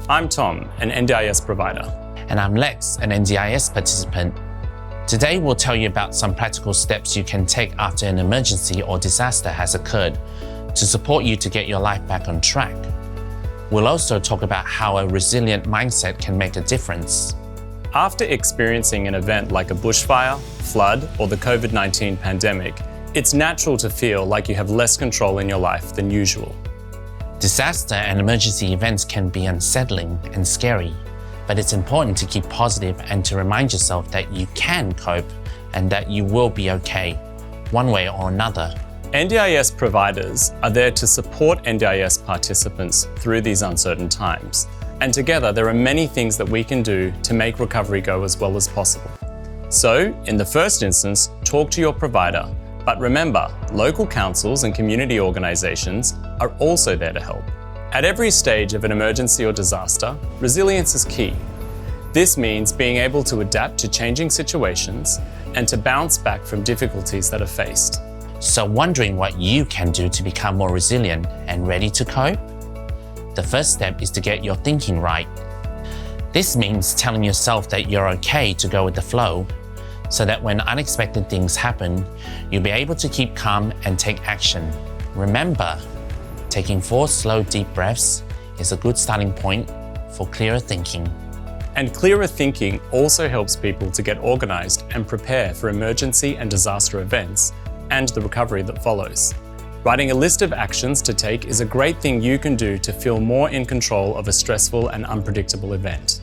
I'm Tom, an NDIS provider. And I'm Lex, an NDIS participant. Today, we'll tell you about some practical steps you can take after an emergency or disaster has occurred to support you to get your life back on track. We'll also talk about how a resilient mindset can make a difference. After experiencing an event like a bushfire, flood, or the COVID-19 pandemic, it's natural to feel like you have less control in your life than usual. Disaster and emergency events can be unsettling and scary, but it's important to keep positive and to remind yourself that you can cope and that you will be okay, one way or another. NDIS providers are there to support NDIS participants through these uncertain times. And together, there are many things that we can do to make recovery go as well as possible. So, in the first instance, talk to your provider. But remember, local councils and community organisations are also there to help. At every stage of an emergency or disaster, resilience is key. This means being able to adapt to changing situations and to bounce back from difficulties that are faced. So wondering what you can do to become more resilient and ready to cope? The first step is to get your thinking right. This means telling yourself that you're okay to go with the flow, so that when unexpected things happen, you'll be able to keep calm and take action. Remember, taking 4 slow, deep breaths is a good starting point for clearer thinking. And clearer thinking also helps people to get organised and prepare for emergency and disaster events and the recovery that follows. Writing a list of actions to take is a great thing you can do to feel more in control of a stressful and unpredictable event.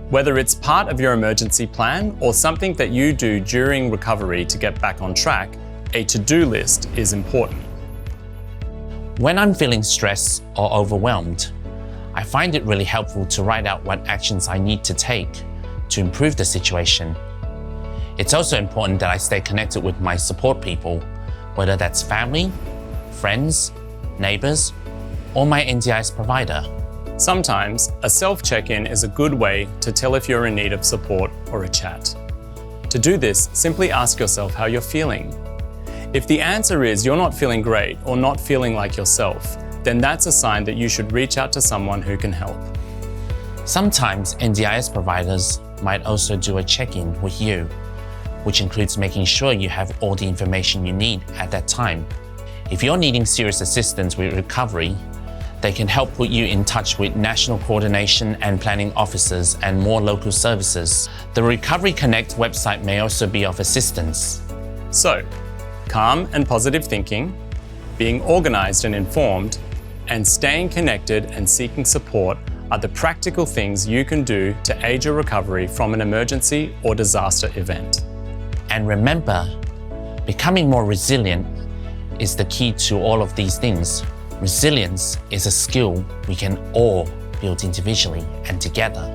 Whether it's part of your emergency plan or something that you do during recovery to get back on track, a to-do list is important. When I'm feeling stressed or overwhelmed, I find it really helpful to write out what actions I need to take to improve the situation. It's also important that I stay connected with my support people, whether that's family, friends, neighbours, or my NDIS provider. Sometimes, a self-check-in is a good way to tell if you're in need of support or a chat. To do this, simply ask yourself how you're feeling. If the answer is you're not feeling great or not feeling like yourself, then that's a sign that you should reach out to someone who can help. Sometimes NDIS providers might also do a check-in with you, which includes making sure you have all the information you need at that time. If you're needing serious assistance with recovery, they can help put you in touch with national coordination and planning officers and more local services. The Recovery Connect website may also be of assistance. So, calm and positive thinking, being organised and informed, and staying connected and seeking support are the practical things you can do to aid your recovery from an emergency or disaster event. And remember, becoming more resilient is the key to all of these things. Resilience is a skill we can all build individually and together.